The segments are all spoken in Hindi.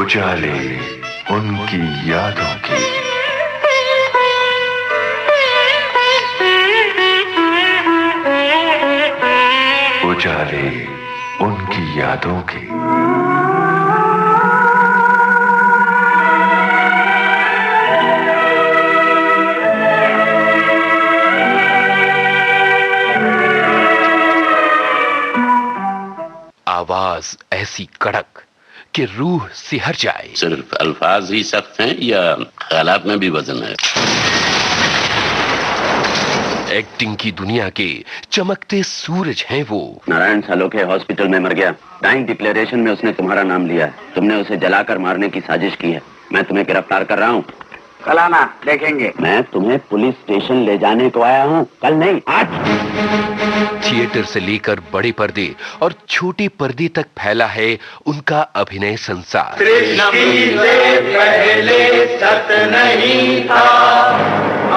उजाले उनकी यादों की। उजाले उनकी यादों की। आवाज ऐसी कड़क कि रूह सिहर जाए। सिर्फ अल्फाज ही सख्त हैं या ख्यालात में भी वजन है? एक्टिंग की दुनिया के चमकते सूरज हैं वो। नारायण सालोखे हॉस्पिटल में मर गया। डाइंग डिक्लेरेशन में उसने तुम्हारा नाम लिया है। तुमने उसे जलाकर मारने की साजिश की है। मैं तुम्हें गिरफ्तार कर रहा हूँ। कल आना, देखेंगे। मैं तुम्हें पुलिस स्टेशन ले जाने को आया हूँ, कल नहीं, आज। थिएटर से लेकर बड़े पर्दे और छोटे पर्दे तक फैला है उनका अभिनय संसार। सृष्टि से पहले सत नहीं था,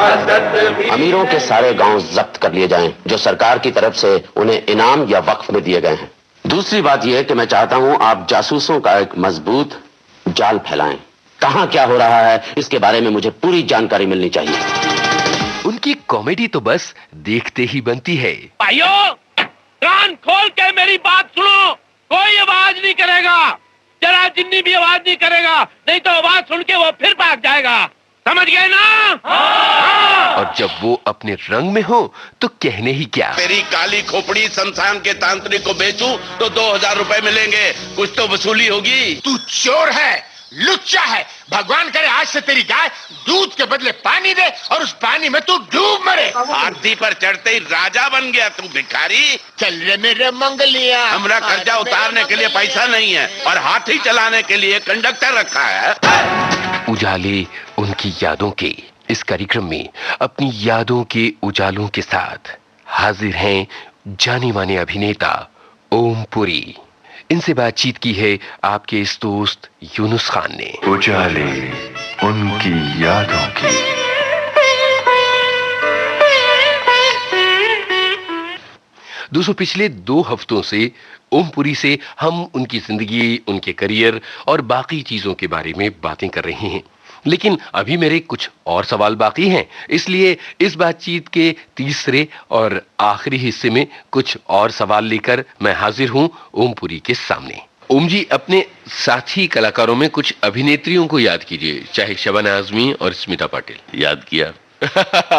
असत भी। अमीरों के सारे गांव जब्त कर लिए जाएं, जो सरकार की तरफ से उन्हें इनाम या वक्फ में दिए गए हैं। दूसरी बात यह है कि मैं चाहता हूं आप जासूसों का एक मजबूत जाल फैलाएं। कहां क्या हो रहा है इसके बारे में मुझे पूरी जानकारी मिलनी चाहिए। उनकी कॉमेडी तो बस देखते ही बनती है। भाइयों, कान खोल के मेरी बात सुनो। कोई आवाज नहीं करेगा, जरा जिन्नी भी आवाज नहीं करेगा, नहीं तो आवाज सुन के वो फिर भाग जाएगा। समझ गए ना? हाँ। और जब वो अपने रंग में हो तो कहने ही क्या। मेरी काली खोपड़ी शमशान के तांत्रिक को बेचूं तो 2000 रुपए मिलेंगे। कुछ तो वसूली होगी। तू चोर है, लुच्चा है। भगवान करे आज से तेरी गाय दूध के बदले पानी दे और उस पानी में तू डूब मरे। हाथी पर चढ़ते ही राजा बन गया तू भिखारी। चल रे मेरे मंगलिया। हमरा कर्जा उतारने के लिए पैसा नहीं है और हाथी चलाने के लिए कंडक्टर रखा है। उजाले उनकी यादों के इस कार्यक्रम में अपनी यादों के उजालों के साथ हाजिर हैं जाने माने अभिनेता ओम पुरी। इनसे बातचीत की है आपके इस दोस्त यूनुस खान ने। उजाले उनकी यादों की। दोस्तों, पिछले 2 हफ्तों से ओम पुरी से हम उनकी जिंदगी, उनके करियर और बाकी चीजों के बारे में बातें कर रहे हैं, लेकिन अभी मेरे कुछ और सवाल बाकी हैं। इसलिए इस बातचीत के तीसरे और आखिरी हिस्से में कुछ और सवाल लेकर मैं हाजिर हूं ओम पुरी के सामने। ओम जी, अपने साथी कलाकारों में कुछ अभिनेत्रियों को याद कीजिए, चाहे शबाना आजमी और स्मिता पाटिल। याद किया।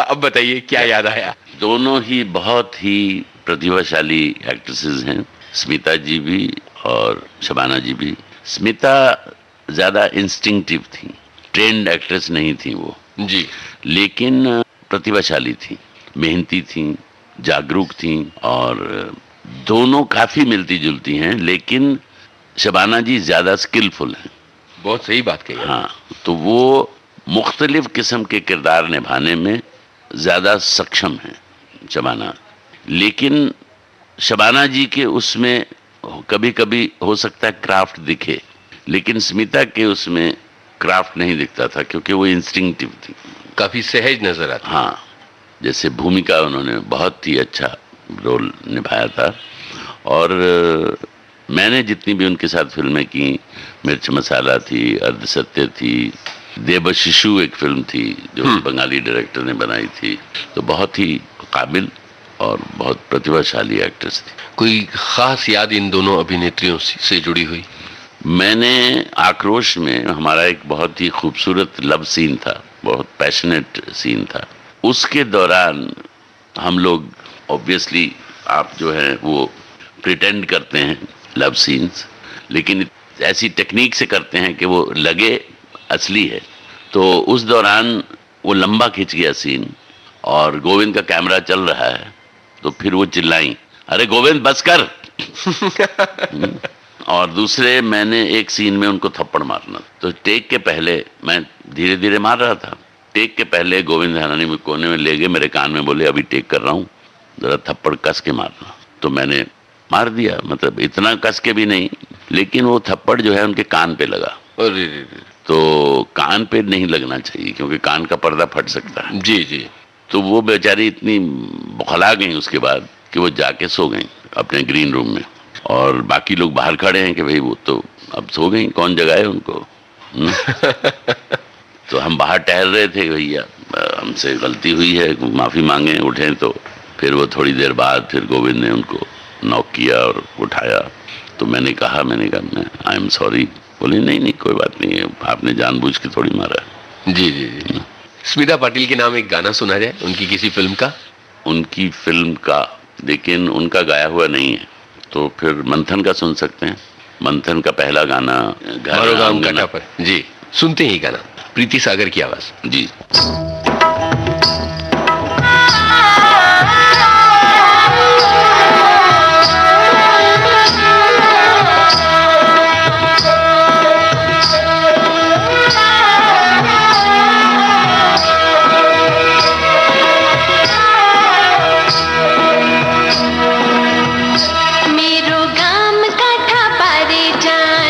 अब बताइए क्या याद आया। दोनों ही बहुत ही प्रतिभाशाली एक्ट्रेसेस हैं, स्मिता जी भी और शबाना जी भी। स्मिता ज्यादा इंस्टिंक्टिव थी, ट्रेंड एक्ट्रेस नहीं थी वो जी, लेकिन प्रतिभाशाली थी, मेहनती थी, जागरूक थी और दोनों काफी मिलती जुलती हैं, लेकिन शबाना जी ज्यादा स्किलफुल हैं। बहुत सही बात कही। हाँ, तो वो मुख्तलिफ किस्म के किरदार निभाने में ज्यादा सक्षम हैं शबाना। लेकिन शबाना जी के उसमें कभी कभी हो सकता है क्राफ्ट दिखे, लेकिन स्मिता के उसमें क्राफ्ट नहीं दिखता था क्योंकि वो इंस्टिंक्टिव थी, काफी सहज नजर आती। हाँ, जैसे भूमिका उन्होंने बहुत ही अच्छा रोल निभाया था। और मैंने जितनी भी उनके साथ फिल्में की, मिर्च मसाला थी, अर्धसत्य थी, देवशिशु एक फिल्म थी जो बंगाली डायरेक्टर ने बनाई थी, तो बहुत ही काबिल और बहुत प्रतिभाशाली एक्ट्रेस थी। कोई खास याद इन दोनों अभिनेत्रियों से जुड़ी हुई? मैंने आक्रोश में हमारा एक बहुत ही खूबसूरत लव सीन था, बहुत पैशनेट सीन था। उसके दौरान हम लोग ऑब्वियसली आप जो है वो प्रिटेंड करते हैं लव सीन्स, लेकिन ऐसी टेक्निक से करते हैं कि वो लगे असली है। तो उस दौरान वो लंबा खिंच गया सीन और गोविंद का कैमरा चल रहा है, तो फिर वो चिल्लाई, अरे गोविंद बस कर। और दूसरे मैंने एक सीन में उनको थप्पड़ मारना, तो टेक के पहले मैं धीरे धीरे मार रहा था, टेक के पहले गोविंद हनानी में कोने में ले गए, मेरे कान में बोले अभी टेक कर रहा हूँ, जरा थप्पड़ कस के मारना। तो मैंने मार दिया, मतलब इतना कस के भी नहीं, लेकिन वो थप्पड़ जो है उनके कान पे लगा। तो कान पे नहीं लगना चाहिए क्योंकि कान का पर्दा फट सकता है। जी जी। तो वो बेचारी इतनी बौखला गई उसके बाद कि वो जाके सो गई अपने ग्रीन रूम में। और बाकी लोग बाहर खड़े हैं कि भाई वो तो अब सो गई, कौन जगाए उनको। तो हम बाहर टहल रहे थे, भैया हमसे गलती हुई है, माफ़ी मांगे, उठे। तो फिर वो थोड़ी देर बाद फिर गोविंद ने उनको नॉक किया और उठाया। तो मैंने कहा आई एम सॉरी। बोले नहीं कोई बात नहीं है, आपने जानबूझ के थोड़ी मारा। जी जी जी। स्मिता पाटिल के नाम एक गाना सुना जाए उनकी किसी फिल्म का। उनकी फिल्म का, लेकिन उनका गाया हुआ नहीं है, तो फिर मंथन का सुन सकते हैं। मंथन का पहला गाना मारो गाम काटा पर। जी सुनते ही गाना, प्रीति सागर की आवाज। जी।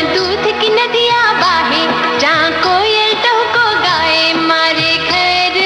दूध की नदिया बाहे, जहाँ कोयल टहको गाए, मारे घर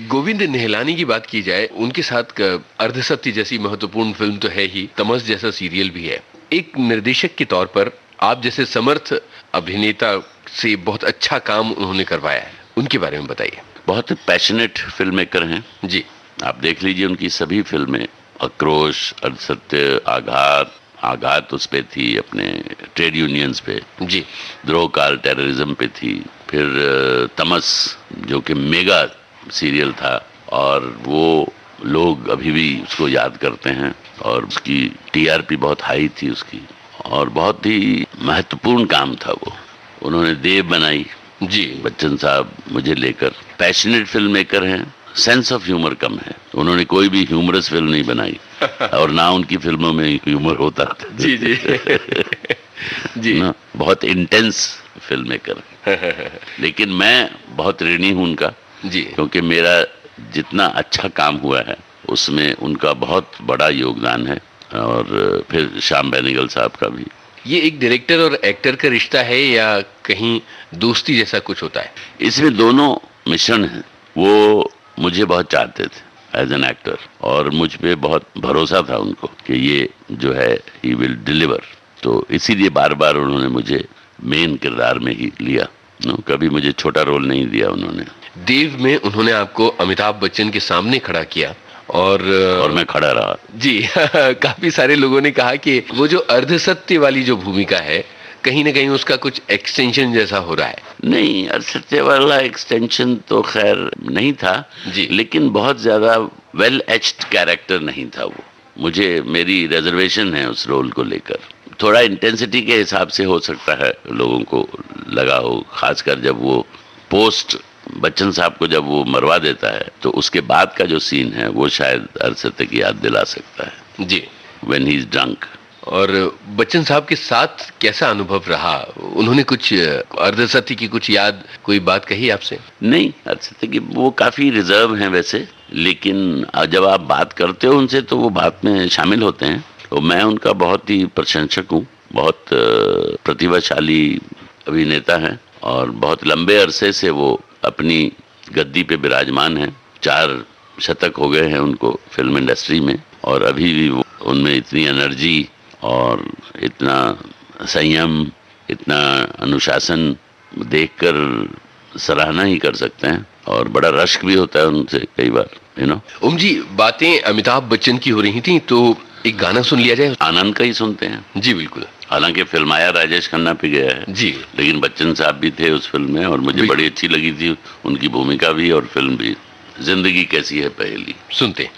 गोविंद निहलानी की बात की जाए, उनके साथ अर्धसत्य जैसी महत्वपूर्ण फिल्म तो है ही, तमस जैसा सीरियल भी है। एक निर्देशक के तौर पर आप जैसे समर्थ अभिनेता से बहुत अच्छा काम उन्होंने करवाया है, उनके बारे में बताइए। बहुत पैशनेट फिल्म मेकर हैं जी। आप देख लीजिए उनकी सभी फिल्में, आक्रोश, अर्धसत्य, आघात उस पे थी, अपने ट्रेड यूनियंस पे जी, द्रोह काल टेररिज्म पे थी, फिर तमस जो कि मेगा सीरियल था और वो लोग अभी भी उसको याद करते हैं और उसकी टीआरपी बहुत हाई थी उसकी, और बहुत ही महत्वपूर्ण काम था वो। उन्होंने देव बनाई जी, बच्चन साहब मुझे लेकर। पैशनेट फिल्म मेकर हैं, सेंस ऑफ ह्यूमर कम है, उन्होंने कोई भी ह्यूमरस फिल्म नहीं बनाई और ना उनकी फिल्मों में ह्यूमर होता था। जी जी जी ना, बहुत इंटेंस फिल्म मेकर। लेकिन मैं बहुत ऋणी हूं उनका जी, क्योंकि मेरा जितना अच्छा काम हुआ है उसमें उनका बहुत बड़ा योगदान है, और फिर श्याम बेनेगल साहब का भी। ये एक डायरेक्टर और एक्टर का रिश्ता है या कहीं दोस्ती जैसा कुछ होता है? इसमें दोनों मिश्रण है। वो मुझे बहुत चाहते थे एज एन एक्टर और मुझ पे बहुत भरोसा था उनको कि ये जो है ही विल डिलीवर, तो इसीलिए बार बार उन्होंने मुझे मेन किरदार में ही लिया। कभी मुझे छोटा रोल नहीं दिया उन्होंने। देव में उन्होंने आपको अमिताभ बच्चन के सामने खड़ा किया और मैं खड़ा रहा जी। काफी सारे लोगों ने कहा कि वो जो अर्धसत्य वाली जो भूमिका है कहीं ना कहीं उसका कुछ एक्सटेंशन जैसा हो रहा है। नहीं, अर्धसत्य वाला एक्सटेंशन तो खैर नहीं था जी, लेकिन बहुत ज्यादा वेल एच्ड कैरेक्टर नहीं था वो। मुझे मेरी रिजर्वेशन है उस रोल को लेकर। थोड़ा इंटेंसिटी के हिसाब से हो सकता है लोगों को लगा हो, खासकर जब वो पोस्ट बच्चन साहब को जब वो मरवा देता है तो उसके बाद का जो सीन है वो शायद अर्धसत्य की याद दिला सकता है जी, व्हेन ही इज ड्रंक। और बच्चन साहब के साथ कैसा अनुभव रहा? उन्होंने कुछ अर्धसत्य की कुछ याद, कोई बात कही आपसे? नहीं, अर्धसत्य की वो काफी रिजर्व हैं वैसे, लेकिन जब आप बात करते हो उनसे तो वो बात में शामिल होते हैं। तो मैं उनका बहुत ही प्रशंसक हूँ, बहुत प्रतिभाशाली अभिनेता हैं और बहुत लंबे अरसे से वो अपनी गद्दी पे विराजमान हैं। 4 शतक हो गए हैं उनको फिल्म इंडस्ट्री में, और अभी भी वो उनमें इतनी एनर्जी और इतना संयम, इतना अनुशासन देखकर सराहना ही कर सकते हैं, और बड़ा रश्क भी होता है उनसे कई बार, यू नो। ओम जी, बातें अमिताभ बच्चन की हो रही थी तो एक गाना सुन लिया जाए। आनंद का ही सुनते हैं। जी बिल्कुल। हालांकि फिल्माया राजेश खन्ना पे गया है जी, लेकिन बच्चन साहब भी थे उस फिल्म में और मुझे बड़ी अच्छी लगी थी उनकी भूमिका भी और फिल्म भी। जिंदगी कैसी है पहेली सुनते।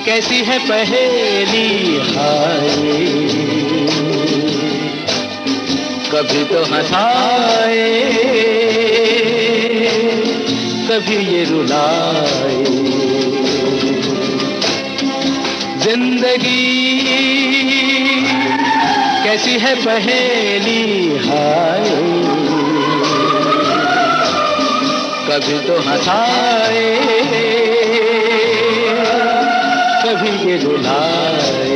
कैसी है पहेली हाय, कभी तो हंसाए कभी ये रुलाए। जिंदगी कैसी है पहेली हाय, कभी तो हंसाए कभी ये रुलाए।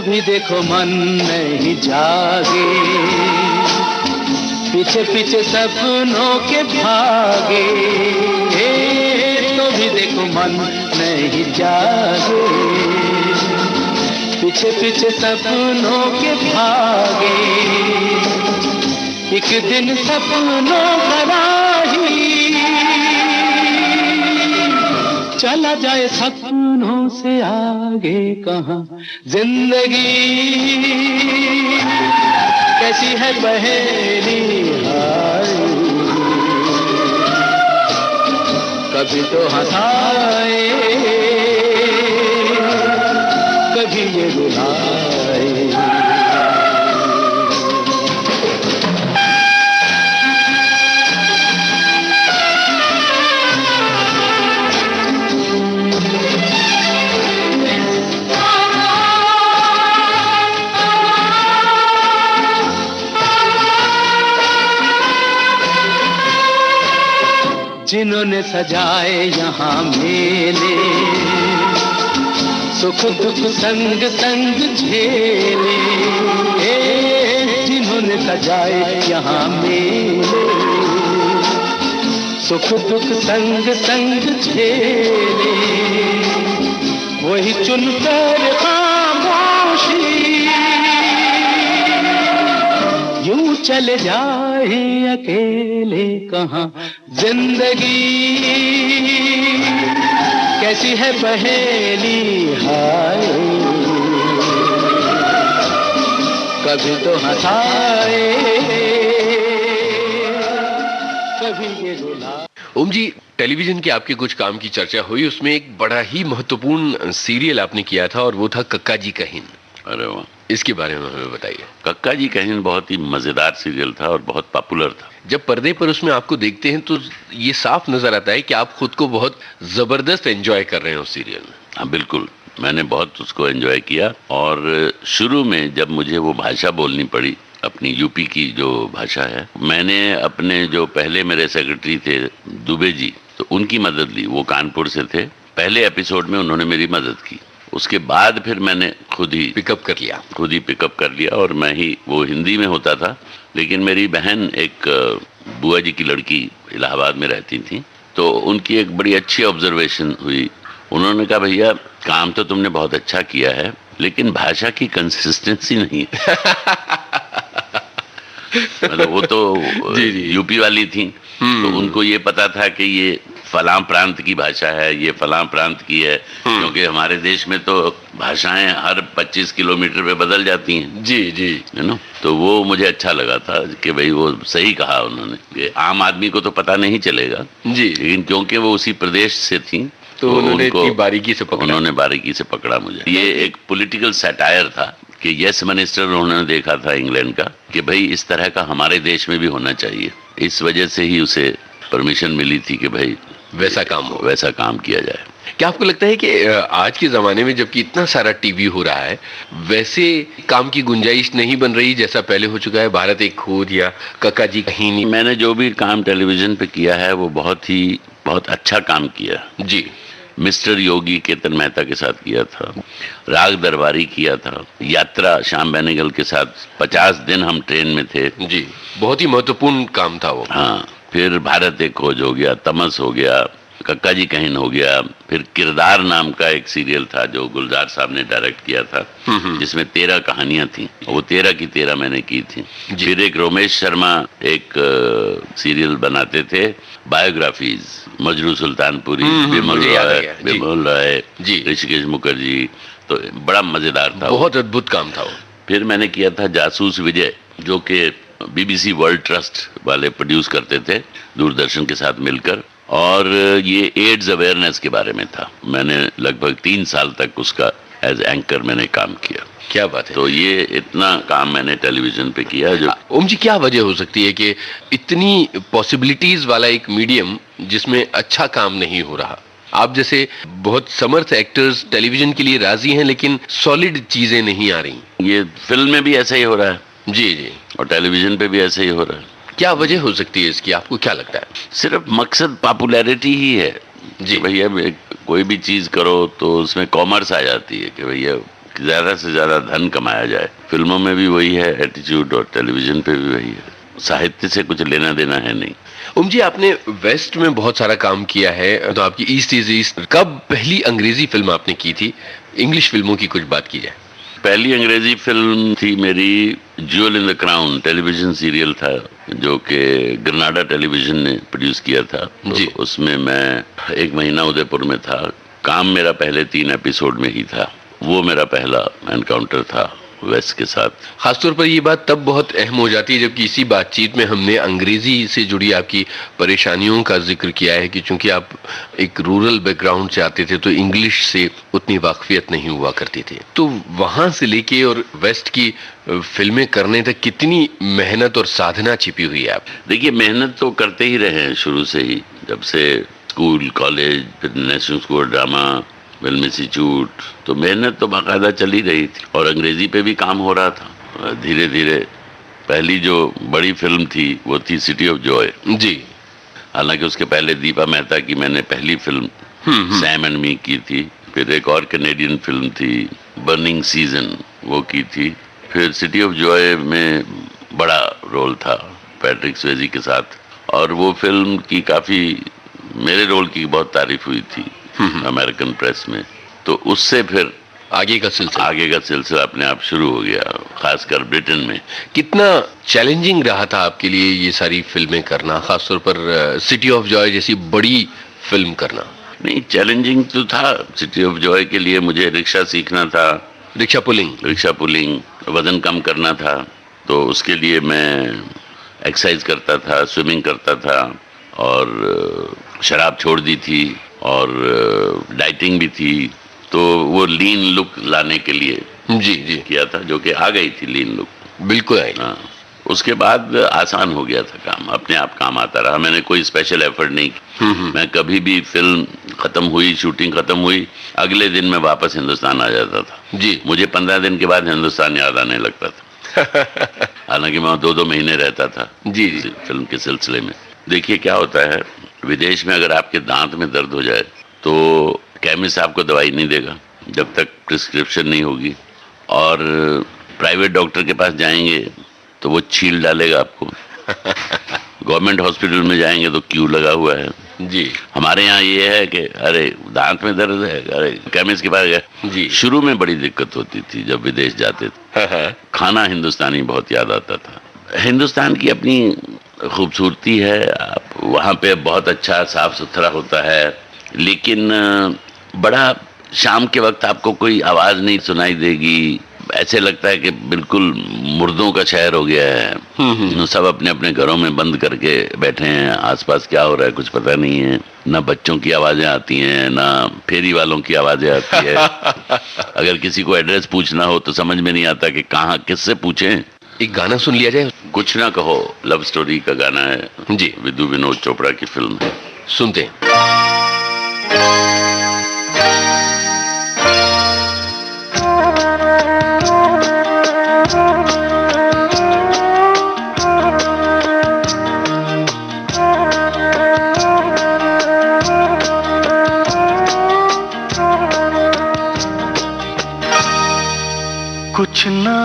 भी देखो मन नहीं जागे, पीछे पीछे सपनों के भागे। तो भी देखो मन नहीं जागे, पीछे पीछे सपनों के भागे, एक दिन सपनों का राही चला जाए सपनों से आगे कहाँ। जिंदगी कैसी है पहेली हाय, कभी तो हंसाए कभी ये रुलाए। जिन्होंने सजाए यहाँ मेले, सुख दुख संग संग झेले, जिन्होंने सजाए यहाँ मेले, सुख दुख संग संग झेले, वही चुनकर खामोशी यूं चले जाए अकेले कहाँ। जिंदगी कैसी है पहेली हाय, कभी तो हंसाए कभी ये रुलाए। ओम जी, टेलीविजन के आपके कुछ काम की चर्चा हुई, उसमें एक बड़ा ही महत्वपूर्ण सीरियल आपने किया था और वो था कक्का जी का हिंद। अरे वाह, इसके बारे में हमें बताइए। कक्का जी का हिंद बहुत ही मजेदार सीरियल था और बहुत पॉपुलर था। जब पर्दे पर उसमें आपको देखते हैं तो ये साफ नजर आता है कि आप खुद को बहुत जबरदस्त एंजॉय कर रहे हैं उस सीरियल में। हाँ बिल्कुल, मैंने बहुत उसको एंजॉय किया। और शुरू में जब मुझे वो भाषा बोलनी पड़ी, अपनी यूपी की जो भाषा है, मैंने अपने जो पहले मेरे सेक्रेटरी थे दुबे जी, तो उनकी मदद ली। वो कानपुर से थे। पहले एपिसोड में उन्होंने मेरी मदद की। उसके बाद फिर मैंने खुद ही पिकअप कर लिया और मैं ही, वो हिंदी में होता था, लेकिन मेरी बहन एक बुआ जी की लड़की इलाहाबाद में रहती थी, तो उनकी एक बड़ी अच्छी ऑब्जर्वेशन हुई। उन्होंने कहा भैया काम तो तुमने बहुत अच्छा किया है, लेकिन भाषा की कंसिस्टेंसी नहीं है। मतलब वो तो यूपी वाली थी, तो उनको ये पता था कि ये फलां प्रांत की भाषा है, ये फलां प्रांत की है, क्योंकि हमारे देश में तो भाषाएं हर 25 किलोमीटर पे बदल जाती हैं। जी जी, है ना। तो वो मुझे अच्छा लगा था कि भाई वो सही कहा उन्होंने कि आम आदमी को तो पता नहीं चलेगा जी, लेकिन क्योंकि वो उसी प्रदेश से थी तो उन्होंने बारीकी से पकड़ा मुझे। ये एक पॉलिटिकल सैटायर था कि यस मिनिस्टर उन्होंने देखा था इंग्लैंड का कि भाई इस तरह का हमारे देश में भी होना चाहिए। इस वजह से ही उसे परमिशन मिली थी कि भाई वैसा काम किया जाए। क्या आपको लगता है कि आज के जमाने में जबकि इतना सारा टीवी हो रहा है, वैसे काम की गुंजाइश नहीं बन रही जैसा पहले हो चुका है? भारत एक खोज या कक्का जी कहीं नहीं। मैंने जो भी काम टेलीविजन पे किया है वो बहुत अच्छा काम किया जी। मिस्टर योगी केतन मेहता के साथ किया था, राग दरबारी किया था, यात्रा श्याम बेनेगल के साथ 50 दिन हम ट्रेन में थे जी, बहुत ही महत्वपूर्ण काम था वो। हाँ, फिर भारत एक खोज हो गया, तमस हो गया, कक्का जी कहीं हो गया, फिर किरदार नाम का एक सीरियल था जो गुलजार साहब ने डायरेक्ट किया था, जिसमें 13 कहानियां थी, वो 13 की 13 मैंने की थी। फिर एक रोमेश शर्मा एक सीरियल बनाते थे, बायोग्राफीज, मजरू सुल्तानपुरी, बिमल राय, ऋषिकेश मुखर्जी, तो बड़ा मजेदार था, बहुत अद्भुत काम था वो। फिर मैंने किया था जासूस विजय, जो कि BBC वर्ल्ड ट्रस्ट वाले प्रोड्यूस करते थे दूरदर्शन के साथ मिलकर, और ये एड्स अवेयरनेस के बारे में था। मैंने लगभग 3 साल तक उसका एज एंकर मैंने काम किया। क्या बात है। तो ये इतना काम मैंने टेलीविजन पे किया। जो ओम जी, क्या वजह हो सकती है कि इतनी पॉसिबिलिटीज वाला एक मीडियम जिसमें अच्छा काम नहीं हो रहा? आप जैसे बहुत समर्थ एक्टर्स टेलीविजन के लिए राजी हैं, लेकिन सॉलिड चीजें नहीं आ रही। ये फिल्म में भी ऐसा ही हो रहा है जी जी, और टेलीविजन पे भी ऐसा ही हो रहा है। क्या वजह हो सकती है इसकी, आपको क्या लगता है? सिर्फ मकसद पॉपुलैरिटी ही है जी। भैया कोई भी चीज करो तो उसमें कॉमर्स आ जाती है कि भैया ज्यादा से ज्यादा धन कमाया जाए। फिल्मों में भी वही है एटीट्यूड और टेलीविजन पे भी वही है। साहित्य से कुछ लेना देना है नहीं। ओम जी, आपने वेस्ट में बहुत सारा काम किया है, तो आपकी ईस्ट इज ईस्ट, कब पहली अंग्रेजी फिल्म आपने की थी? इंग्लिश फिल्मों की कुछ बात की जाए। पहली अंग्रेजी फिल्म थी मेरी jewel in the crown, television serial था जो कि ग्रनाडा टेलीविजन ने प्रोड्यूस किया था। तो उसमें मैं 1 महीना उदयपुर में था। काम मेरा पहले 3 एपिसोड में ही था। वो मेरा पहला एनकाउंटर था वेस्ट के साथ। खासतौर पर ये बात तब बहुत अहम हो जाती है जबकि इसी बातचीत में हमने अंग्रेजी से जुड़ी आपकी परेशानियों का जिक्र किया है कि चूंकि आप एक रूरल बैकग्राउंड से आते थे तो इंग्लिश से उतनी वाकफियत नहीं हुआ करती थी। तो वहां से लेके और वेस्ट की फिल्में करने तक कितनी मेहनत और साधना छिपी हुई है आप? देखिए, मेहनत तो करते ही रहे हैं शुरू से ही, जब से स्कूल, कॉलेज, फिर national school of drama, film institute, तो मेहनत तो बाकायदा चली रही थी और अंग्रेजी पे भी काम हो रहा था धीरे धीरे। पहली जो बड़ी फिल्म थी वो थी सिटी ऑफ जॉय जी। हालांकि उसके पहले दीपा मेहता की मैंने पहली फिल्म सैम एंड मी की थी। फिर एक और कैनेडियन फिल्म थी बर्निंग सीजन, वो की थी। फिर सिटी ऑफ जॉय में बड़ा रोल था पैट्रिक स्वेजी के साथ और वो फिल्म की काफ़ी, मेरे रोल की बहुत तारीफ हुई थी अमेरिकन प्रेस में। तो उससे फिर आगे का सिलसिला अपने आप शुरू हो गया, खासकर ब्रिटेन में। कितना चैलेंजिंग रहा था आपके लिए ये सारी फिल्में करना, खासतौर पर सिटी ऑफ जॉय जैसी बड़ी फिल्म करना? नहीं, चैलेंजिंग तो था। सिटी ऑफ जॉय के लिए मुझे रिक्शा सीखना था, रिक्शा पुलिंग, वजन कम करना था। तो उसके लिए मैं एक्सरसाइज करता था, स्विमिंग करता था और शराब छोड़ दी थी और डाइटिंग भी थी। तो वो लीन लुक लाने के लिए जी किया था, जो कि आ गई थी लीन लुक, बिल्कुल आई। हाँ, उसके बाद आसान हो गया था काम, अपने आप काम आता रहा। मैंने कोई स्पेशल एफर्ट नहीं की। मैं कभी भी फिल्म खत्म हुई, शूटिंग खत्म हुई, अगले दिन मैं वापस हिंदुस्तान आ जाता था जी। मुझे 15 दिन के बाद हिंदुस्तान याद आने लगता था हालांकि मैं 2-2 महीने रहता था जी फिल्म के सिलसिले में। देखिए क्या होता है, विदेश में अगर आपके दांत में दर्द हो जाए तो केमिस्ट आपको दवाई नहीं देगा जब तक प्रिस्क्रिप्शन नहीं होगी, और प्राइवेट डॉक्टर के पास जाएंगे तो वो छील डालेगा आपको गवर्नमेंट हॉस्पिटल में जाएंगे तो क्यू लगा हुआ है जी। हमारे यहाँ ये है कि अरे दांत में दर्द है, अरे केमिस्ट के पास गए जी। शुरू में बड़ी दिक्कत होती थी जब विदेश जाते थे। खाना हिंदुस्तानी बहुत याद आता था। हिंदुस्तान की अपनी खूबसूरती है, आप वहाँ पे बहुत अच्छा साफ सुथरा होता है, लेकिन बड़ा शाम के वक्त आपको कोई आवाज़ नहीं सुनाई देगी। ऐसे लगता है कि बिल्कुल मुर्दों का शहर हो गया है। सब अपने अपने घरों में बंद करके बैठे हैं, आसपास क्या हो रहा है कुछ पता नहीं है। ना बच्चों की आवाज़ें आती हैं, ना फेरी वालों की आवाज़ें आती है। अगर किसी को एड्रेस पूछना हो तो समझ में नहीं आता कि कहाँ किससे पूछें। एक गाना सुन लिया जाए, कुछ ना कहो, लव स्टोरी का गाना है जी, विदु विनोद चोपड़ा की फिल्म है, सुनते हैं। कुछ ना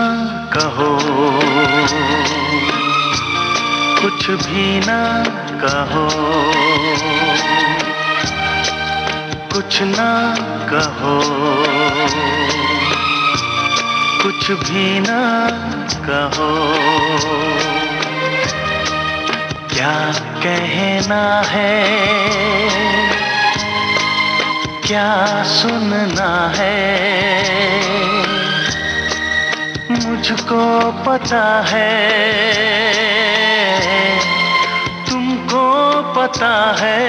कहो, कुछ भी ना कहो, कुछ ना कहो, कुछ भी ना कहो। क्या कहना है, क्या सुनना है, मुझको पता है, तुमको पता है।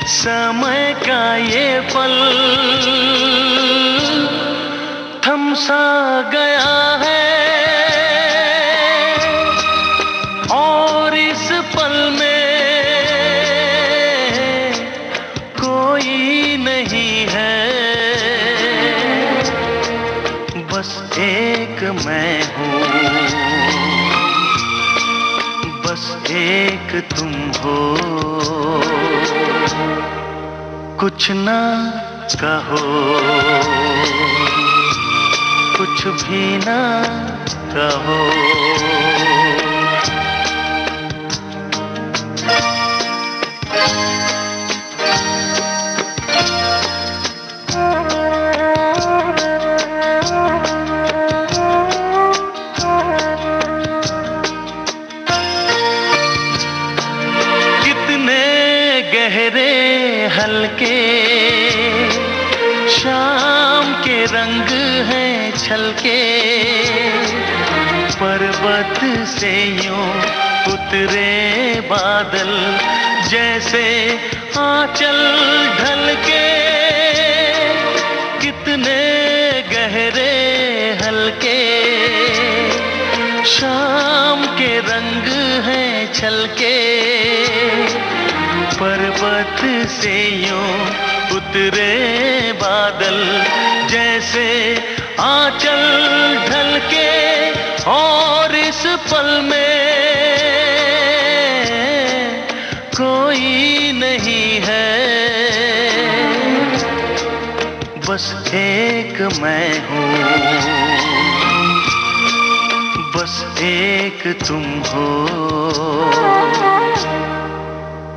समय का ये पल थम सा गया है और इस पल में कोई नहीं है, बस एक मैं हूँ, बस एक तुम हो। कुछ ना कहो, कुछ भी ना कहो, कितने गहरे हल्के शाम के रंग हैं छलके, पर्वत से यूं उतरे बादल जैसे आंचल ढलके। कितने गहरे हल्के शाम के रंग हैं छलके, पर्वत से यूं उतरे बादल जैसे आंचल ढलके। और इस पल में कोई नहीं है, बस एक मैं हूँ, बस एक तुम हो।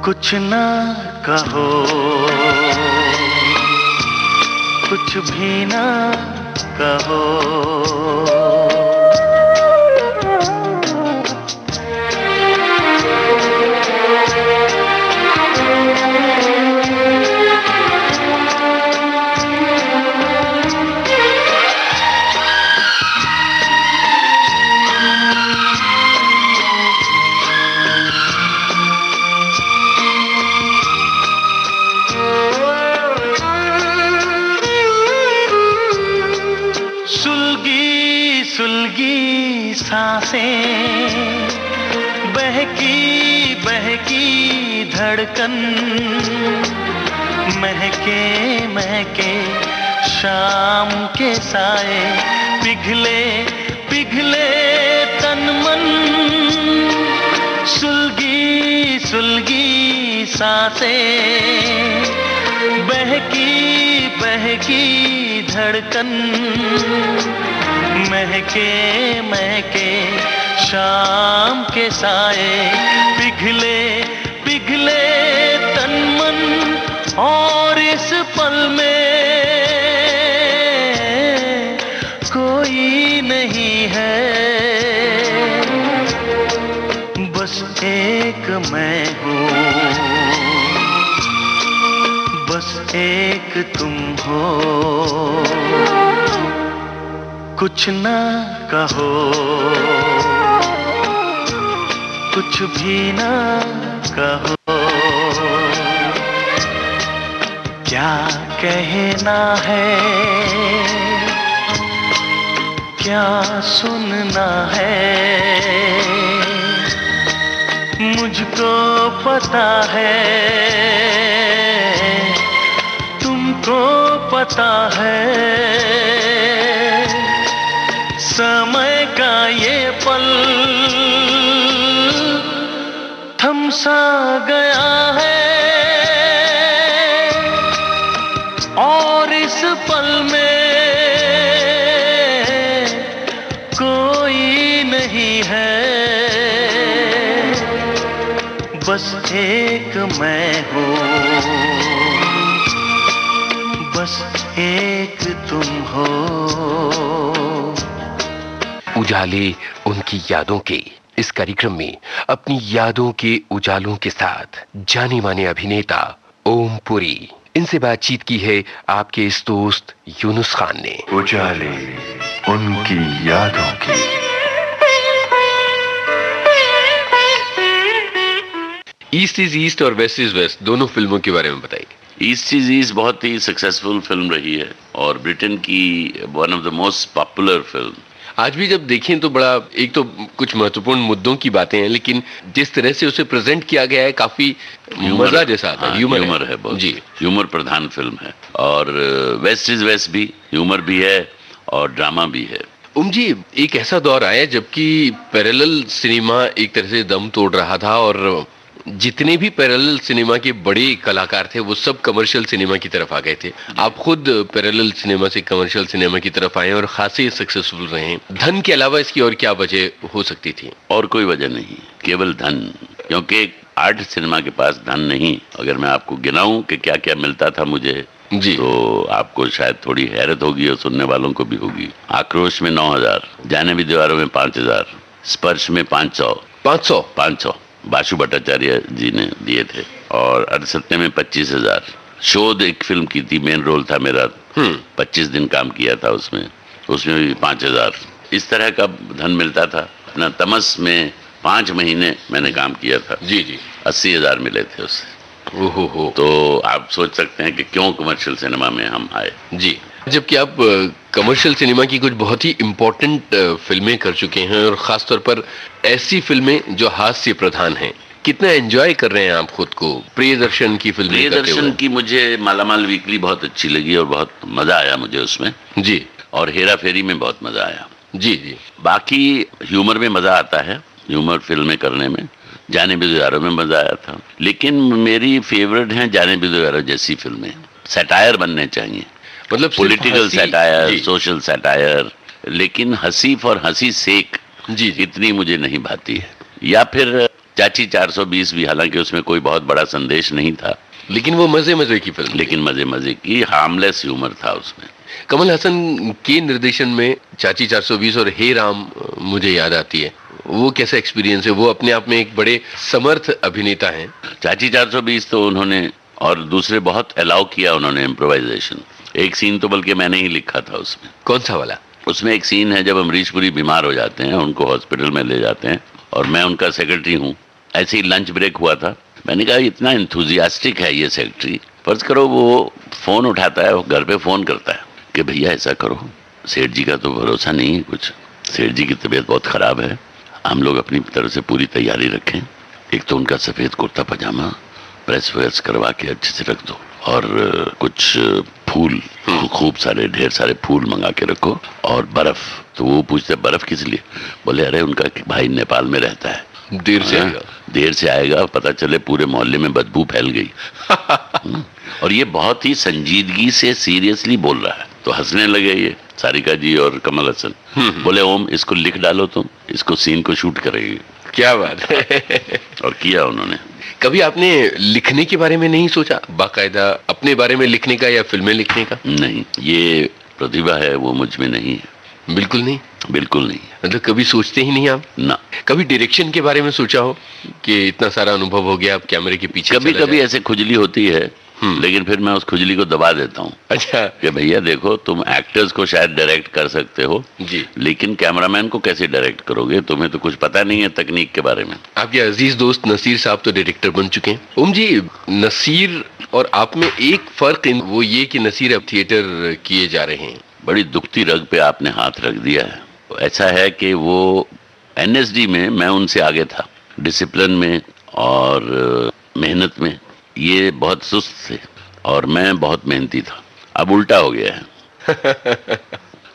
कुछ ना कहो, कुछ भी ना कहो। सुलगी सुलगी सांसें, बहकी बहकी धड़कन, महके महके शाम के साए, पिघले पिघले तन मन। सुलगी सुलगी सांसें, बहकी बहकी धड़कन, महके महके शाम के साए, पिघले पिघले तन मन। और इस पल में कोई नहीं है, बस एक मैं हूँ, बस एक तुम हो। कुछ ना कहो, कुछ भी ना कहो। क्या कहना है, क्या सुनना है, मुझको पता है, तुमको पता है। समय का ये पल थम सा गया है, और इस पल में कोई नहीं है, बस एक मैं हूँ, बस एक तुम हो। उजाले उनकी यादों के इस कार्यक्रम में अपनी यादों के उजालों के साथ जाने माने अभिनेता ओम पुरी, इनसे बातचीत की है आपके इस दोस्त यूनुस खान ने। उजाले उनकी यादों की। ईस्ट इज ईस्ट और वेस्ट इज वेस्ट दोनों फिल्मों के बारे में बताइए। ईस्ट इज ईस्ट बहुत ही सक्सेसफुल फिल्म रही है और ब्रिटेन की one of the most popular film. आज भी जब देखें तो बड़ा, एक तो कुछ महत्वपूर्ण मुद्दों की बातें हैं, लेकिन जिस तरह से उसे प्रेजेंट किया गया है काफी मजा जैसा आता है। ह्यूमर है बहुत जी, ह्यूमर प्रधान फिल्म है। और वेस्ट इज वेस्ट भी ह्यूमर भी है और ड्रामा भी है। जी, एक ऐसा दौर आया जबकि पैरेलल सिनेमा एक तरह से दम तोड़ रहा था और जितने भी पैरेलल सिनेमा के बड़े कलाकार थे वो सब कमर्शियल सिनेमा की तरफ आ गए थे। आप खुद पैरेलल सिनेमा से कमर्शियल सिनेमा की तरफ आए और खासे सक्सेसफुल रहे। धन के अलावा इसकी और क्या वजह हो सकती थी? और कोई वजह नहीं, केवल धन। क्योंकि आर्ट सिनेमा के पास धन नहीं। अगर मैं आपको गिनाऊं कि क्या क्या मिलता था मुझे जी, तो आपको शायद थोड़ी हैरत होगी और सुनने वालों को भी होगी। आक्रोश में 9,000, जाने भी दीवारों में 5,000, स्पर्श में 500 500 बासु भट्टाचार्य जी ने दिए थे, और अड़सत्ते में 25,000। शोध एक फिल्म की थी, मेन रोल था मेरा, 25 दिन काम किया था उसमें भी 5,000। इस तरह का धन मिलता था। अपना तमस में 5 महीने मैंने काम किया था जी जी, 80,000 मिले थे उससे। ओहो। तो आप सोच सकते हैं कि क्यों कमर्शियल सिनेमा में हम आए। जी, जबकि आप कमर्शियल सिनेमा की कुछ बहुत ही इम्पोर्टेंट फिल्में कर चुके हैं, और खास तौर पर ऐसी फिल्में जो हास्य प्रधान हैं। कितना एंजॉय कर रहे हैं आप खुद को प्रियदर्शन की फिल्म? प्रियदर्शन की मुझे मालामाल वीकली बहुत अच्छी लगी और बहुत मजा आया मुझे उसमें जी, और हेरा फेरी में बहुत मजा आया। जी जी। बाकी ह्यूमर में मजा आता है, ह्यूमर फिल्में करने में। जाने भी दो यारों में मजा आया था, लेकिन मेरी फेवरेट हैं जाने भी दो यारों जैसी फिल्में। सैटायर बनने चाहिए, मतलब पॉलिटिकल सैटायर, सोशल सैटायर, लेकिन हसीफ और हंसी सेक जी, इतनी मुझे नहीं भाती है। या फिर चाची 420 भी, हालांकि उसमें कोई बहुत बड़ा संदेश नहीं था, लेकिन वो मजे मजे की फिल्म, लेकिन मजे मजे की हार्मलेस ह्यूमर था उसमें। कमल हसन के निर्देशन में चाची 420 और हे राम मुझे याद आती है। वो कैसा एक्सपीरियंस है? वो अपने आप में एक बड़े समर्थ अभिनेता हैं। चाची 420 तो उन्होंने, और दूसरे बहुत अलाउ किया उन्होंने इम्प्रोवाइजेशन। एक सीन तो बल्कि मैंने ही लिखा था उसमें। कौन सा वाला? उसमें एक सीन है जब अमरीश पुरी बीमार हो जाते हैं, उनको हॉस्पिटल में ले जाते हैं, और मैं उनका सेक्रेटरी हूँ। ऐसे ही लंच ब्रेक हुआ था, मैंने कहा इतना एंथुजियास्टिक है ये सेक्रेटरी, फर्ज करो वो फोन उठाता है, वो घर पे फोन करता है कि भैया ऐसा करो, सेठ जी का तो भरोसा नहीं है कुछ, सेठ जी की तबीयत बहुत खराब है, हम लोग अपनी तरफ से पूरी तैयारी रखें। एक तो उनका सफेद कुर्ता पजामा प्रेस वेस करवा के अच्छे से रख दो, और कुछ फूल, खूब सारे ढेर सारे फूल मंगा के रखो, और बर्फ। तो वो पूछते बर्फ किस लिए? बोले अरे उनका भाई नेपाल में रहता है, देर से आएगा, पता चले पूरे मोहल्ले में बदबू फैल गई। और ये बहुत ही संजीदगी से सीरियसली बोल रहा है। तो हंसने लगे ये सारिका जी और कमल हसन। बोले ओम इसको लिख डालो, तुम इसको सीन को शूट करेगी। क्या बात है। और किया उन्होंने। कभी आपने लिखने के बारे में नहीं सोचा, बाकायदा अपने बारे में लिखने का या फिल्में लिखने का? नहीं, ये प्रतिभा है वो मुझ में नहीं है। बिल्कुल नहीं? बिल्कुल नहीं। मतलब कभी सोचते ही नहीं आप? ना। कभी डायरेक्शन के बारे में सोचा हो कि इतना सारा अनुभव हो गया, आप कैमरे के पीछे? कभी कभी ऐसे खुजली होती है, लेकिन फिर मैं उस खुजली को दबा देता हूँ। अच्छा। कि भैया देखो, तुम एक्टर्स को शायद डायरेक्ट कर सकते हो जी, लेकिन कैमरामैन को कैसे डायरेक्ट करोगे? तुम्हें तो कुछ पता नहीं है तकनीक के बारे में। आपके अजीज दोस्त नसीर साहब तो डायरेक्टर बन चुके हैं। ओम जी, नसीर और आप में एक फर्क वो ये कि नसीर अब थिएटर किए जा रहे हैं। बड़ी दुखती रग पे आपने हाथ रख दिया है। ऐसा है कि वो एनएसडी में मैं उनसे आगे था, डिसिप्लिन में और मेहनत में। ये बहुत सुस्त थे और मैं बहुत मेहनती था। अब उल्टा हो गया है।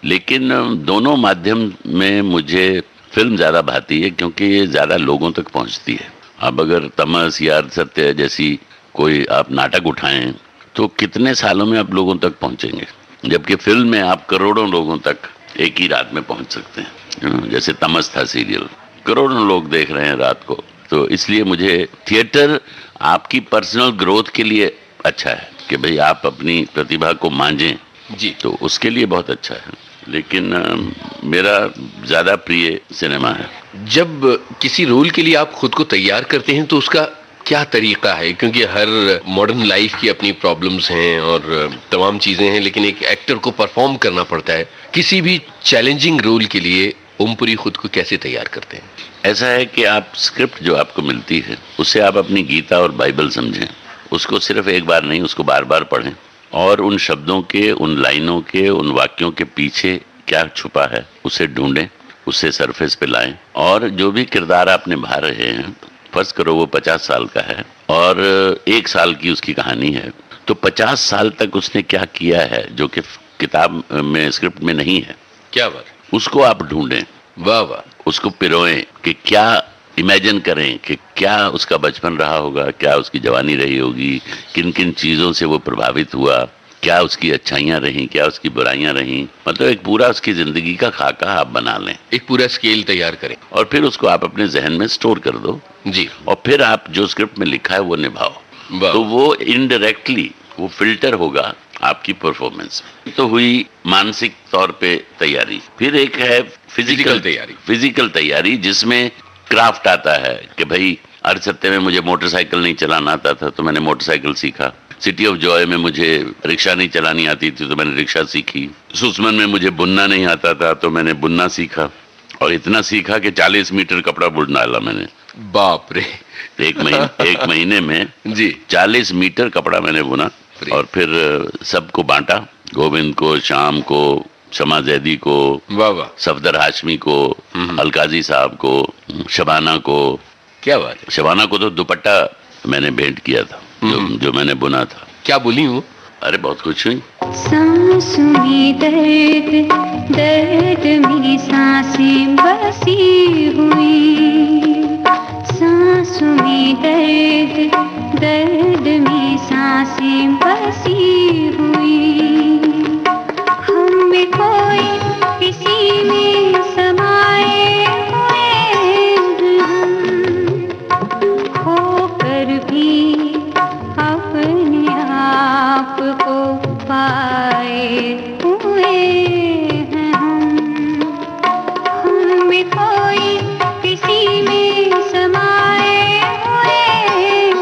लेकिन दोनों माध्यम में मुझे फिल्म ज़्यादा भाती है क्योंकि ये ज़्यादा लोगों तक पहुंचती है। अब अगर तमस या सत्य जैसी कोई आप नाटक उठाएं तो कितने सालों में आप लोगों तक पहुंचेंगे, जबकि फिल्म में आप करोड़ों लोगों तक एक ही रात में पहुंच सकते हैं। जैसे तमस था सीरियल, करोड़ों लोग देख रहे हैं रात को। तो इसलिए मुझे थिएटर आपकी पर्सनल ग्रोथ के लिए अच्छा है कि भाई आप अपनी प्रतिभा को मांझें जी, तो उसके लिए बहुत अच्छा है। लेकिन मेरा ज़्यादा प्रिय सिनेमा है। जब किसी रोल के लिए आप खुद को तैयार करते हैं तो उसका क्या तरीका है? क्योंकि हर मॉडर्न लाइफ की अपनी प्रॉब्लम्स हैं और तमाम चीज़ें हैं, लेकिन एक एक्टर को परफॉर्म करना पड़ता है। किसी भी चैलेंजिंग रोल के लिए ओम पुरी खुद को कैसे तैयार करते हैं? ऐसा है कि आप स्क्रिप्ट जो आपको मिलती है उससे आप अपनी गीता और बाइबल समझें। उसको सिर्फ एक बार नहीं, उसको बार बार पढ़ें और उन शब्दों के, उन लाइनों के, उन वाक्यों के पीछे क्या छुपा है उसे ढूंढें, उसे सरफेस पे लाएं। और जो भी किरदार आप निभा रहे हैं, फर्ज करो वो 50 साल का है और 1 साल की उसकी कहानी है, तो 50 साल तक उसने क्या किया है जो कि किताब में, स्क्रिप्ट में नहीं है। क्या बात, उसको आप ढूंढें। वाह वाह। उसको पिरोएं कि क्या इमेजिन करें कि क्या उसका बचपन रहा होगा, क्या उसकी जवानी रही होगी, किन किन चीज़ों से वो प्रभावित हुआ, क्या उसकी अच्छाइयाँ रहीं, क्या उसकी बुराइयां रहीं, मतलब एक पूरा उसकी जिंदगी का खाका आप बना लें, एक पूरा स्केल तैयार करें और फिर उसको आप अपने जहन में स्टोर कर दो जी, और फिर आप जो स्क्रिप्ट में लिखा है वो निभाओ, तो वो इनडायरेक्टली वो फिल्टर होगा आपकी परफॉर्मेंस में। तो हुई मानसिक तौर पे तैयारी। फिर एक है फिजिकल तैयारी जिसमें क्राफ्ट आता है कि भाई हर सत्ते में मुझे मोटरसाइकिल नहीं चलाना आता था तो मैंने मोटरसाइकिल सीखा, सिटी ऑफ जॉय में मुझे रिक्शा नहीं चलानी आती थी तो मैंने रिक्शा सीखी, सुसमन में मुझे बुनना नहीं आता था तो मैंने बुनना सीखा, और इतना सीखा कि 40 मीटर कपड़ा बुन डाला मैंने। बाप रे। एक महीने में जी 40 मीटर कपड़ा मैंने बुना और फिर सबको बांटा, गोविंद को, श्याम को, शमा जैदी को, सफदर हाशमी को, अलकाजी साहब को, शबाना को। क्या बात है। शबाना को तो दुपट्टा मैंने भेंट किया था जो मैंने बुना था। क्या बोली हूँ? अरे बहुत खुश हुई। सांसों में दर्द, दर्द में सांसें बसी हुई, सांसों में दर्द, दर्द में सांसें बसी हुई, हम में कोई किसी में समाए हुए हम, होकर भी अपने आप को पाए हुए हैं हम में कोई किसी में समाए हुए हैं,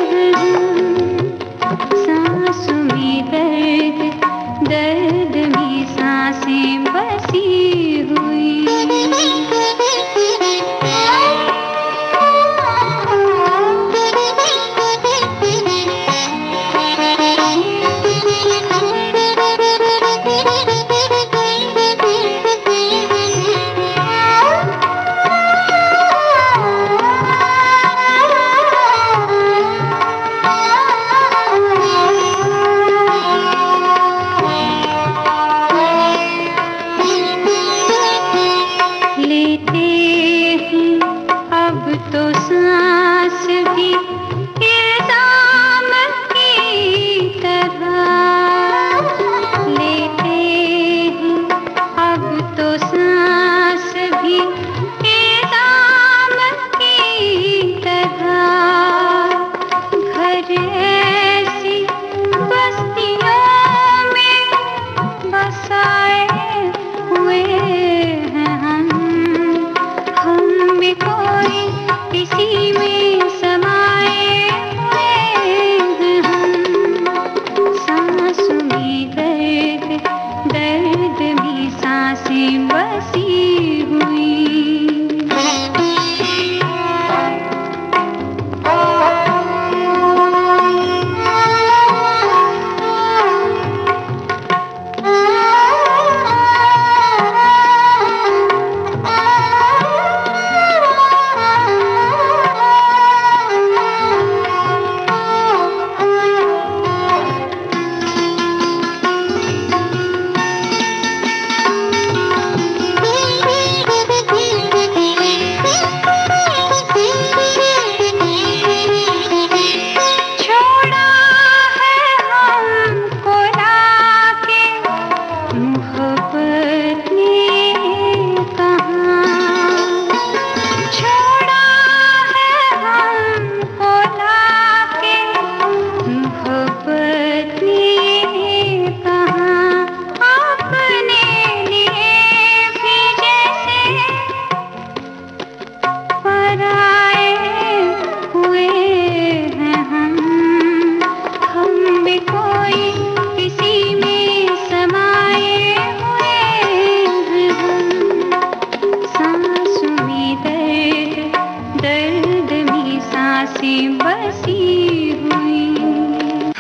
सांसों में दर्द, दर्द में सांसें बसी हुई।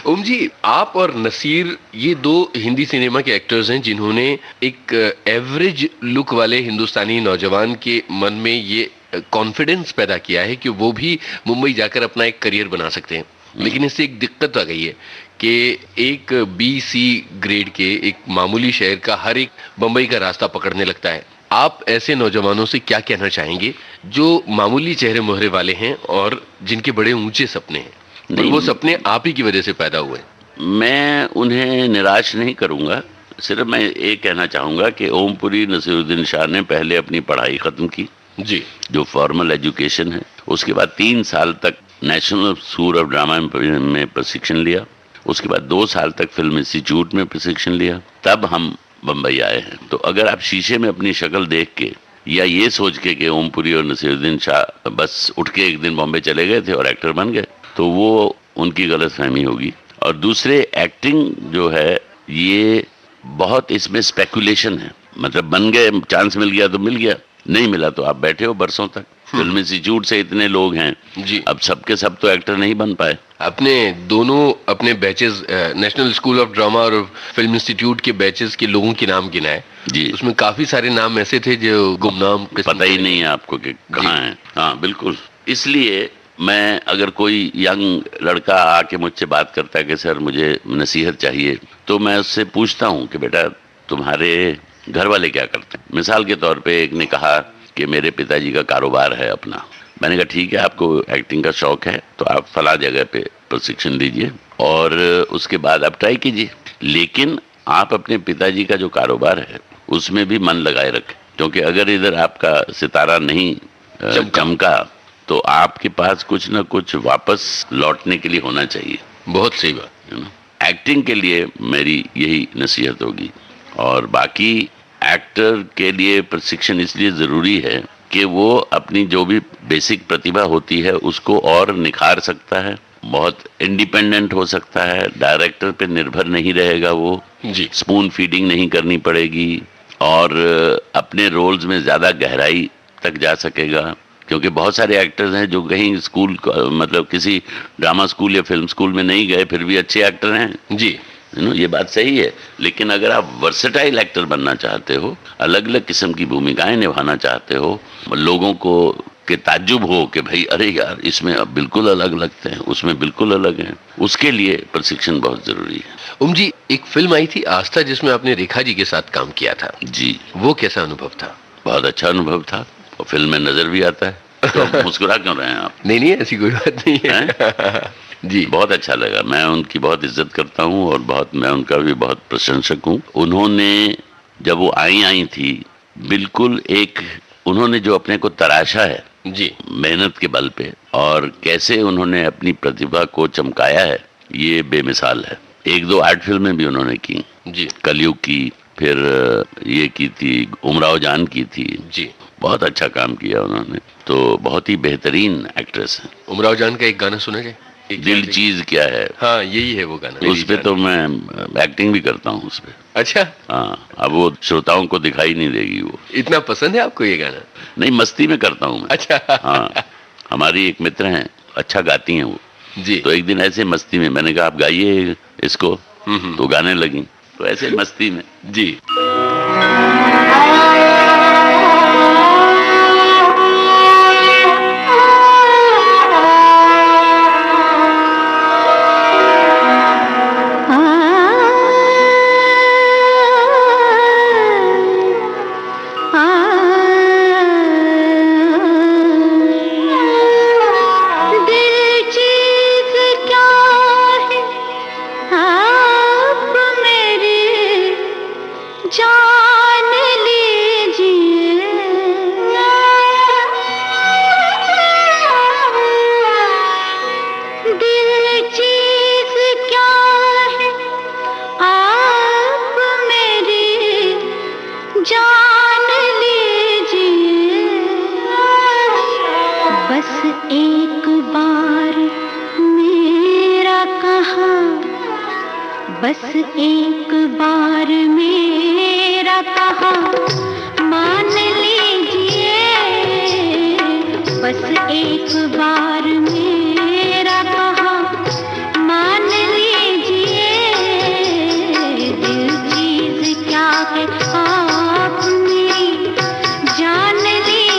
ओम जी, आप और नसीर ये दो हिंदी सिनेमा के एक्टर्स हैं जिन्होंने एक एवरेज लुक वाले हिंदुस्तानी नौजवान के मन में ये कॉन्फिडेंस पैदा किया है कि वो भी मुंबई जाकर अपना एक करियर बना सकते हैं। लेकिन इससे एक दिक्कत आ गई है कि एक BC ग्रेड के एक मामूली शहर का हर एक मुंबई का रास्ता पकड़ने लगता है। आप ऐसे नौजवानों से क्या कहना चाहेंगे जो मामूली चेहरे मोहरे वाले हैं और जिनके बड़े ऊंचे सपने हैं, और वो सपने आप ही की वजह से पैदा हुए? मैं उन्हें निराश नहीं करूंगा। सिर्फ मैं ये कहना चाहूंगा कि ओमपुरी नसीरुद्दीन शाह ने पहले अपनी पढ़ाई खत्म की जी, जो फॉर्मल एजुकेशन है। उसके बाद 3 साल तक नेशनल स्कूल ऑफ ड्रामा में प्रशिक्षण लिया। उसके बाद 2 साल तक फिल्म इंस्टीट्यूट में प्रशिक्षण लिया। तब हम बम्बई आए हैं। तो अगर आप शीशे में अपनी शक्ल देख के या ये सोच के कि ओमपुरी और नसीरुद्दीन शाह बस उठ के एक दिन बॉम्बे चले गए थे और एक्टर बन गए, तो वो उनकी गलतफहमी होगी। और दूसरे, एक्टिंग जो है ये बहुत, इसमें स्पेकुलेशन है। मतलब बन गए, चांस मिल गया तो मिल गया, नहीं मिला तो आप बैठे हो बरसों तक। फिल्म इंस्टीट्यूट से इतने लोग हैं जी, अब सबके सब तो एक्टर नहीं बन पाए। अपने दोनों अपने batches, national school of drama और फिल्म इंस्टीट्यूट के बैचेस के लोगों के नाम गिनाए जी, उसमें काफी सारे नाम ऐसे थे जो गुमनाम, पता ही नहीं है आपको कि कहाँ है। हाँ बिल्कुल। इसलिए मैं, अगर कोई यंग लड़का आके मुझसे बात करता है कि सर मुझे नसीहत चाहिए, तो मैं उससे पूछता हूँ कि बेटा तुम्हारे घर वाले क्या करते हैं। मिसाल के तौर पे एक ने कहा कि मेरे पिताजी का कारोबार है अपना। मैंने कहा ठीक है, आपको एक्टिंग का शौक है तो आप फला जगह पे प्रशिक्षण लीजिए और उसके बाद आप ट्राई कीजिए, लेकिन आप अपने पिताजी का जो कारोबार है उसमें भी मन लगाए रखें, क्योंकि अगर इधर आपका सितारा नहीं चमका तो आपके पास कुछ ना कुछ वापस लौटने के लिए होना चाहिए। बहुत सही बात है ना। एक्टिंग के लिए मेरी यही नसीहत होगी। और बाकी एक्टर के लिए प्रशिक्षण इसलिए ज़रूरी है कि वो अपनी जो भी बेसिक प्रतिभा होती है उसको और निखार सकता है, बहुत इंडिपेंडेंट हो सकता है, डायरेक्टर पे निर्भर नहीं रहेगा वो जी, स्पून फीडिंग नहीं करनी पड़ेगी और अपने रोल्स में ज़्यादा गहराई तक जा सकेगा। क्योंकि बहुत सारे एक्टर्स हैं जो कहीं स्कूल, मतलब किसी ड्रामा स्कूल या फिल्म स्कूल में नहीं गए, फिर भी अच्छे एक्टर हैं जी, ये बात सही है। लेकिन अगर आप वर्सेटाइल एक्टर बनना चाहते हो, अलग अलग किस्म की भूमिकाएं निभाना चाहते हो, लोगों को के ताज्जुब हो कि भाई अरे यार इसमें अब बिल्कुल अलग लगते हैं, उसमें बिल्कुल अलग हैं, उसके लिए प्रशिक्षण बहुत जरूरी है। जी, एक फिल्म आई थी आस्था जिसमें आपने रेखा जी के साथ काम किया था जी, वो कैसा अनुभव था? बहुत अच्छा अनुभव था और फिल्म में नजर भी आता है। तो मुस्कुरा क्यों रहे हैं आप? नहीं, ऐसी कोई बात नहीं है। जी, बहुत अच्छा लगा। मैं उनकी बहुत इज्जत करता हूँ और मैं उनका भी बहुत प्रशंसक हूँ। उन्होंने जब वो आई थी, बिल्कुल उन्होंने जो अपने को तराशा है जी, मेहनत के बल पे, और कैसे उन्होंने अपनी प्रतिभा को चमकाया है, ये बेमिसाल है। 1-2 आर्ट फिल्में भी उन्होंने की जी, कलयुग की, फिर ये की थी उमराव जान की थी जी, बहुत अच्छा काम किया उन्होंने। तो बहुत ही बेहतरीन एक्ट्रेस है। उमराव जान का एक गाना सुना जाए? दिल चीज क्या है? हाँ, यही है वो गाना। उस पे तो मैं एक्टिंग भी करता हूँ उस पे। अच्छा, हाँ, अब वो श्रोताओं को दिखाई नहीं देगी। वो इतना पसंद है आपको ये गाना? नहीं, मस्ती में करता हूँ मैं। अच्छा, हाँ, हमारी एक मित्र हैं, अच्छा गाती हैं वो जी, तो एक दिन ऐसे मस्ती में मैंने कहा आप गाइए इसको, तो गाने लगी, तो ऐसे मस्ती में जी। बस एक बार मेरा कहा मान लीजिए, बस एक बार मेरा कहा मान लीजिए, दिल चीज क्या है आप मेरी जान लीजिए।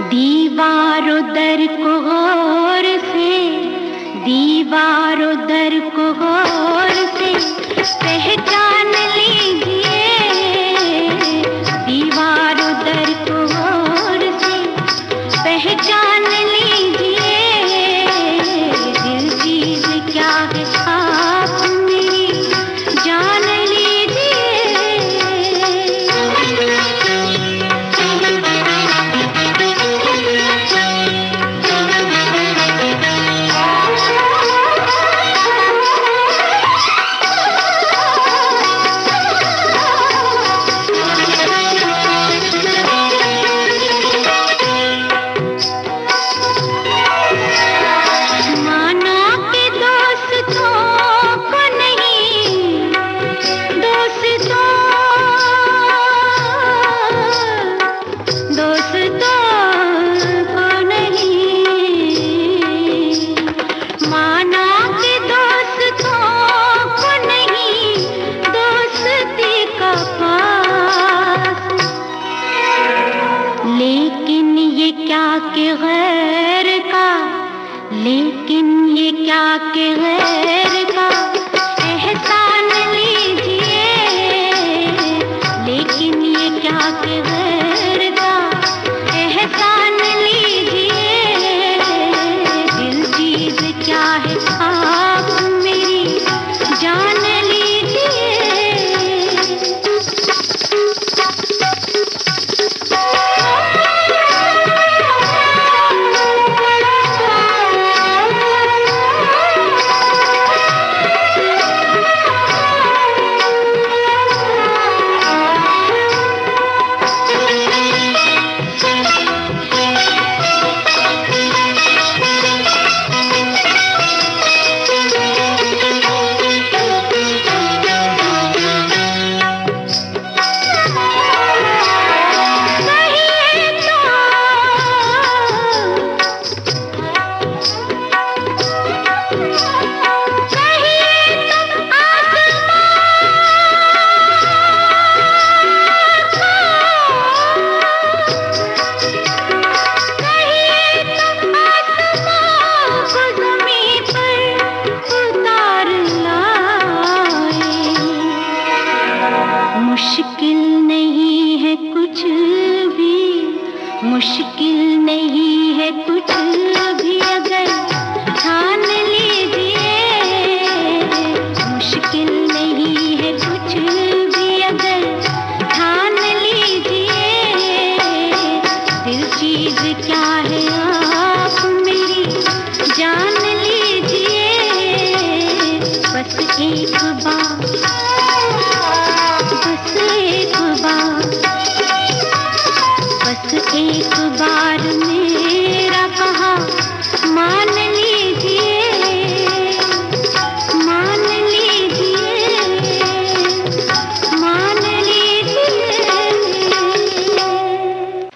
दीवारों दर को गौर से, दीवारों दर को गौर से पहचान लीजिए, दीवारों दर को गौर से पहचान लीजिए, दिल चीज क्या है आप मेरी जान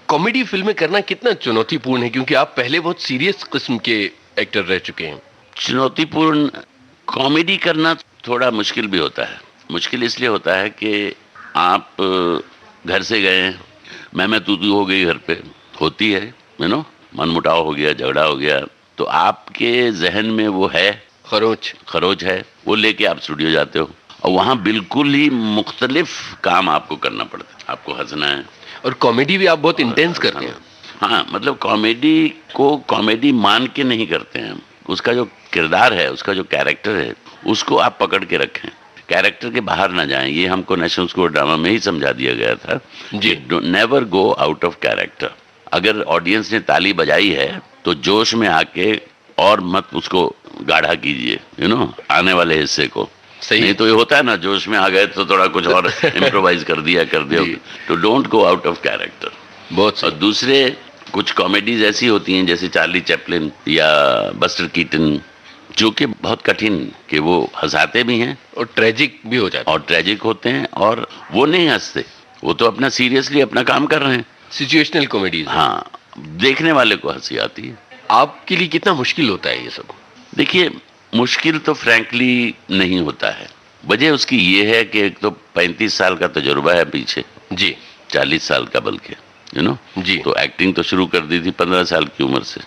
कॉमेडी फिल्में करना कितना चुनौतीपूर्ण है, क्योंकि आप पहले बहुत सीरियस किस्म के एक्टर रह चुके हैं। चुनौतीपूर्ण कॉमेडी करना थोड़ा मुश्किल भी होता है। मुश्किल इसलिए होता है कि आप घर से गए, मैं तू हो गई, घर पे होती है, मनमुटाव हो गया, झगड़ा हो गया, तो आपके जहन में वो है खरोच है, वो लेके आप स्टूडियो जाते हो और वहाँ बिल्कुल ही मुख्तलिफ काम आपको करना पड़ता है। आपको हंसना है और कॉमेडी भी आप बहुत इंटेंस करते हैं। हाँ, मतलब कॉमेडी को कॉमेडी मान के नहीं करते हैं, उसका जो किरदार है, उसका जो कैरेक्टर है, उसको आप पकड़ के रखें, कैरेक्टर के बाहर ना जाएं। ये हमको नेशनल स्कूल ड्रामा में ही समझा दिया गया था जी, never go out of character. अगर ऑडियंस ने ताली बजाई है तो जोश में आके और मत उसको गाढ़ा कीजिए, आने वाले हिस्से को। सही नहीं तो ये होता है ना, जोश में आ गए तो थोड़ा कुछ और इम्प्रोवाइज कर दिया तो don't go out of character. बहुत। और दूसरे कुछ कॉमेडीज ऐसी होती हैं जैसे चार्ली चैपलिन या बस्टर कीटन, जो कि बहुत कठिन, कि वो हंसाते भी हैं और ट्रेजिक भी हो जाते हैं, और ट्रेजिक होते हैं, और वो नहीं हंसते, वो तो अपना सीरियसली अपना काम कर रहे हैं। Situational comedies. हाँ, देखने वाले को हंसी आती है। आपके लिए कितना मुश्किल होता है ये सब? देखिए, मुश्किल तो फ्रैंकली नहीं होता है। वजह उसकी ये है कि एक तो 35 साल का तजुर्बा है पीछे जी, 40 साल का बल्कि, यू नो जी। तो एक्टिंग तो शुरू कर दी थी 15 साल की उम्र से,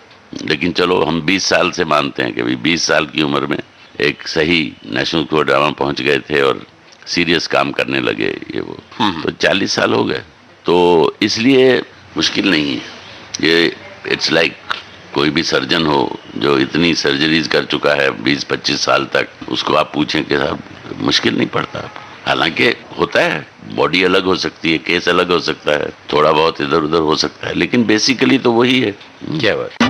लेकिन चलो हम 20 साल से मानते हैं कि भाई 20 साल की उम्र में एक सही नेशनल स्कूल ड्रामा पहुंच गए थे और सीरियस काम करने लगे ये वो। तो 40 साल हो गए, तो इसलिए मुश्किल नहीं है ये। इट्स लाइक कोई भी सर्जन हो जो इतनी सर्जरीज कर चुका है 20-25 साल तक, उसको आप पूछें कि साहब मुश्किल नहीं पड़ता। हालांकि होता है, बॉडी अलग हो सकती है, केस अलग हो सकता है, थोड़ा बहुत इधर उधर हो सकता है, लेकिन बेसिकली तो वही है। क्या बात।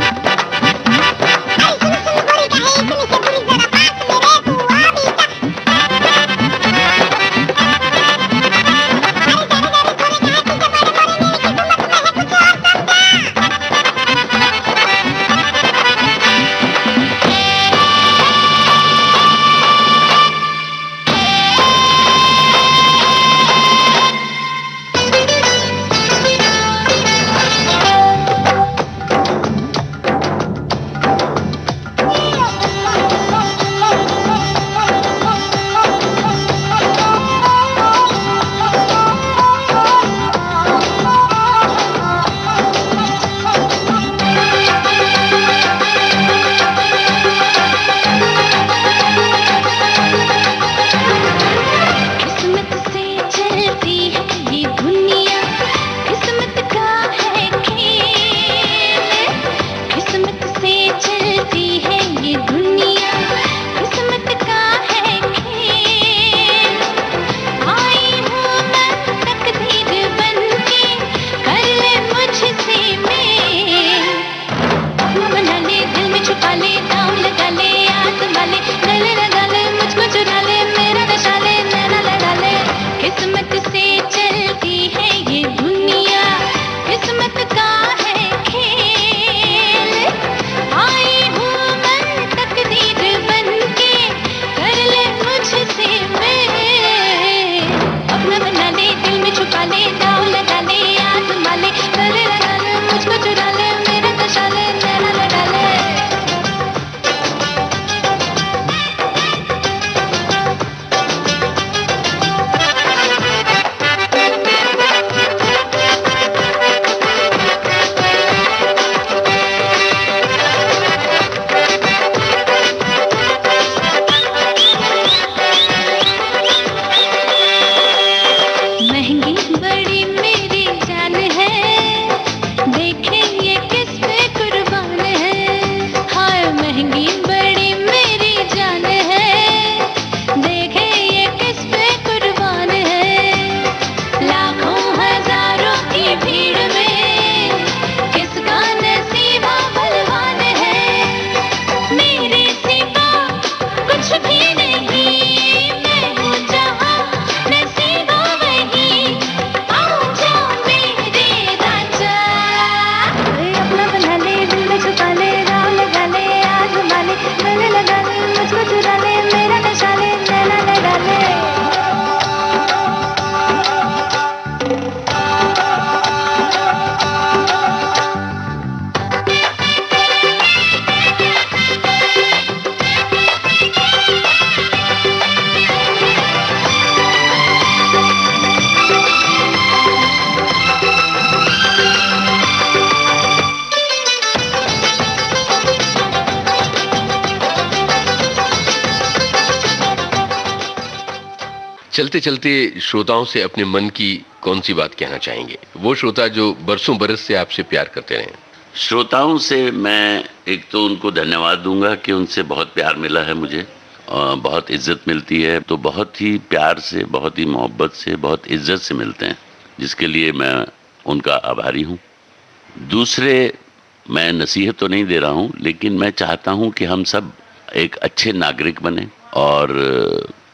चलते चलते श्रोताओं से अपने मन की कौन सी बात कहना चाहेंगे, वो श्रोता जो बरसों बरस से आपसे प्यार करते रहे? श्रोताओं से मैं एक तो उनको धन्यवाद दूंगा कि उनसे बहुत प्यार मिला है मुझे, बहुत इज्जत मिलती है, तो बहुत ही प्यार से, बहुत ही मोहब्बत से, बहुत इज्जत से मिलते हैं, जिसके लिए मैं उनका आभारी हूँ। दूसरे, मैं नसीहत तो नहीं दे रहा हूँ, लेकिन मैं चाहता हूँ कि हम सब एक अच्छे नागरिक बने और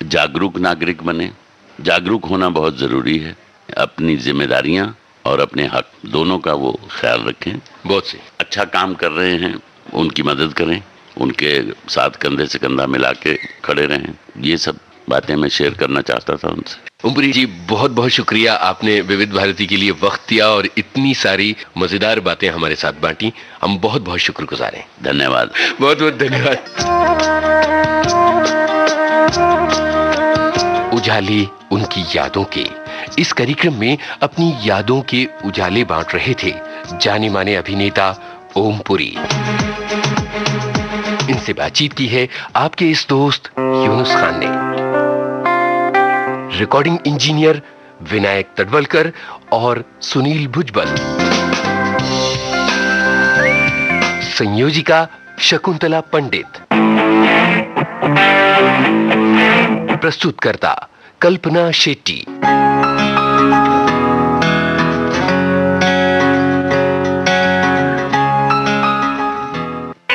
जागरूक नागरिक बने। जागरूक होना बहुत ज़रूरी है, अपनी जिम्मेदारियां और अपने हक दोनों का वो ख्याल रखें। बहुत से अच्छा काम कर रहे हैं, उनकी मदद करें, उनके साथ कंधे से कंधा मिला के खड़े रहें। ये सब बातें मैं शेयर करना चाहता था उनसे। ओमपुरी जी, बहुत बहुत शुक्रिया, आपने विविध भारती के लिए वक्त दिया और इतनी सारी मजेदार बातें हमारे साथ बांटी। हम बहुत बहुत शुक्रगुजार हैं। धन्यवाद, बहुत बहुत धन्यवाद। उजाले उनकी यादों के, इस कार्यक्रम में अपनी यादों के उजाले बांट रहे थे जाने माने अभिनेता ओम पुरी। इनसे बातचीत की है आपके इस दोस्त यूनुस खान ने। रिकॉर्डिंग इंजीनियर विनायक तडवलकर और सुनील भुजबल, संयोजिका शकुंतला पंडित, प्रस्तुतकर्ता कल्पना शेट्टी।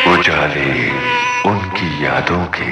उजाले उनकी यादों के।